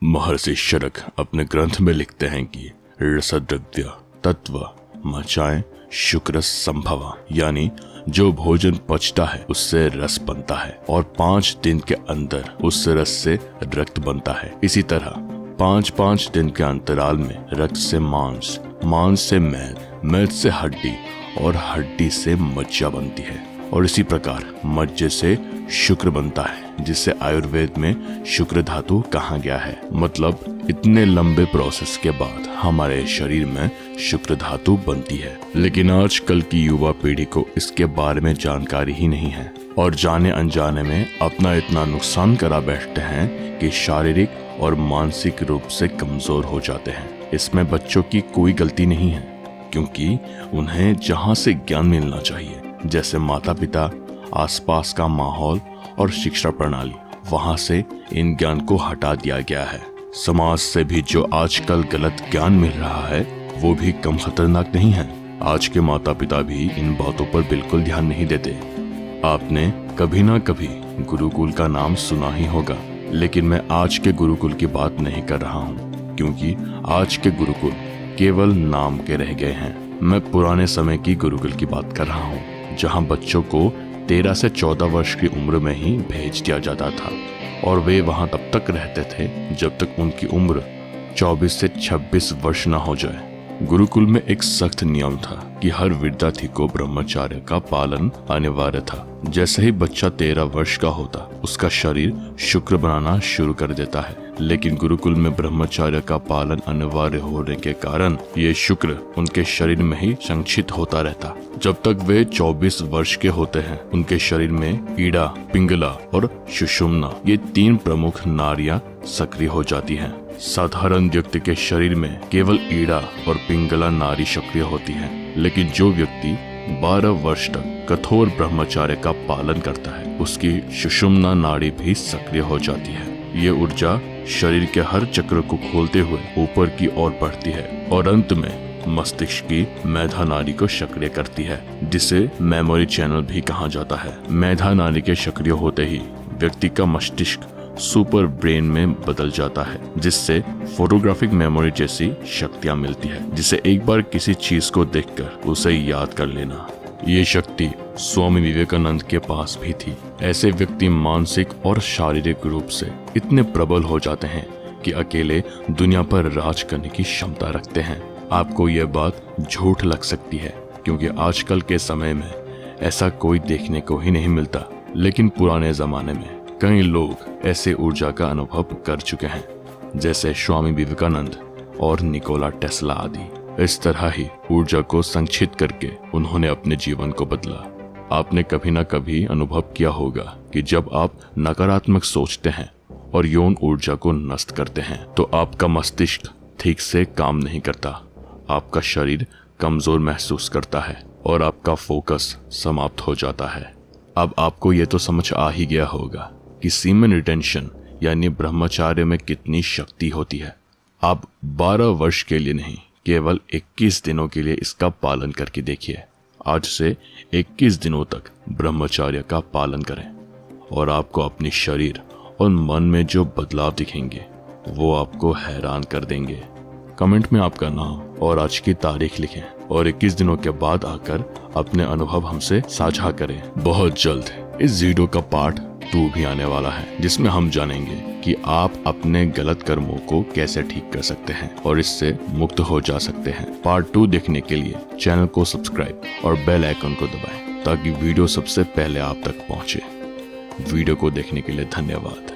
महर्षि शरक अपने ग्रंथ में लिखते हैं कि रसद्रव्य तत्व मचाएं शुक्र संभव, यानी जो भोजन पचता है उससे रस बनता है और 5 दिन के अंदर उस रस से रक्त बनता है। इसी तरह 5-5 दिन के अंतराल में रक्त से मांस, मांस से मैद, मैद से हड्डी और हड्डी से मज्जा बनती है और इसी प्रकार मज्जे से शुक्र बनता है, जिससे आयुर्वेद में शुक्र धातु कहा गया है। मतलब इतने लंबे प्रोसेस के बाद हमारे शरीर में शुक्र धातु बनती है। लेकिन आजकल की युवा पीढ़ी को इसके बारे में जानकारी ही नहीं है और जाने अनजाने में अपना इतना नुकसान करा बैठते हैं कि शारीरिक और मानसिक रूप से कमजोर हो जाते हैं। इसमें बच्चों की कोई गलती नहीं है, क्योंकि उन्हें जहाँ से ज्ञान मिलना चाहिए, जैसे माता पिता, आसपास का माहौल और शिक्षा प्रणाली, वहां से इन ज्ञान को हटा दिया गया है। समाज से भी जो आजकल गलत ज्ञान मिल रहा है वो भी कम खतरनाक नहीं है। आज के माता पिता भी इन बातों पर बिल्कुल ध्यान नहीं देते। आपने कभी ना कभी गुरुकुल का नाम सुना ही होगा, लेकिन मैं आज के गुरुकुल की बात नहीं कर रहा हूँ, क्योंकि आज के गुरुकुल केवल नाम के रह गए हैं। मैं पुराने समय की गुरुकुल की बात कर रहा हूँ, जहाँ बच्चों को 13 से 14 वर्ष की उम्र में ही भेज दिया जाता था और वे वहां तब तक रहते थे जब तक उनकी उम्र 24 से 26 वर्ष न हो जाए। गुरुकुल में एक सख्त नियम था कि हर विद्यार्थी को ब्रह्मचर्य का पालन अनिवार्य था। जैसे ही बच्चा 13 वर्ष का होता, उसका शरीर शुक्र बनाना शुरू कर देता है। लेकिन गुरुकुल में ब्रह्मचर्य का पालन अनिवार्य होने के कारण ये शुक्र उनके शरीर में ही संचित होता रहता। जब तक वे 24 वर्ष के होते हैं, उनके शरीर में ईड़ा, पिंगला और सुषुम्ना, ये 3 प्रमुख नाड़ियां सक्रिय हो जाती हैं। साधारण व्यक्ति के शरीर में केवल ईड़ा और पिंगला नाड़ी सक्रिय होती है, लेकिन जो व्यक्ति 12 वर्ष तक कठोर ब्रह्मचर्य का पालन करता है, उसकी सुषुम्ना नाड़ी भी सक्रिय हो जाती है। ये ऊर्जा शरीर के हर चक्र को खोलते हुए ऊपर की ओर बढ़ती है और अंत में मस्तिष्क की मेधा नाड़ी को सक्रिय करती है, जिसे मेमोरी चैनल भी कहा जाता है। मेधा नाड़ी के सक्रिय होते ही व्यक्ति का मस्तिष्क सुपर ब्रेन में बदल जाता है, जिससे फोटोग्राफिक मेमोरी जैसी शक्तियां मिलती है, जिसे एक बार किसी चीज को देखकर उसे याद कर लेना। ये शक्ति स्वामी विवेकानंद के पास भी थी। ऐसे व्यक्ति मानसिक और शारीरिक रूप से इतने प्रबल हो जाते हैं कि अकेले दुनिया पर राज करने की क्षमता रखते हैं। आपको यह बात झूठ लग सकती है, क्योंकि आजकल के समय में ऐसा कोई देखने को ही नहीं मिलता, लेकिन पुराने जमाने में कई लोग ऐसे ऊर्जा का अनुभव कर चुके हैं, जैसे स्वामी विवेकानंद और निकोला टेस्ला आदि। इस तरह ही ऊर्जा को संचित करके उन्होंने अपने जीवन को बदला। आपने कभी ना कभी अनुभव किया होगा कि जब आप नकारात्मक सोचते हैं और यौन ऊर्जा को नष्ट करते हैं, तो आपका मस्तिष्क ठीक से काम नहीं करता, आपका शरीर कमजोर महसूस करता है और आपका फोकस समाप्त हो जाता है। अब आपको ये तो समझ आ ही गया होगा कि सीमेन रिटेंशन यानी ब्रह्मचर्य में कितनी शक्ति होती है। आप 12 वर्ष के लिए नहीं, केवल 21 दिनों के लिए इसका पालन करके देखिए। आज से 21 दिनों तक ब्रह्मचर्य का पालन करें और आपको अपने शरीर और मन में जो बदलाव दिखेंगे वो आपको हैरान कर देंगे। कमेंट में आपका नाम और आज की तारीख लिखें और 21 दिनों के बाद आकर अपने अनुभव हमसे साझा करें। बहुत जल्द इस वीडियो का पार्ट 2 भी आने वाला है, जिसमें हम जानेंगे कि आप अपने गलत कर्मों को कैसे ठीक कर सकते हैं और इससे मुक्त हो जा सकते हैं। पार्ट 2 देखने के लिए चैनल को सब्सक्राइब और बेल आइकन को दबाएं, ताकि वीडियो सबसे पहले आप तक पहुंचे। वीडियो को देखने के लिए धन्यवाद।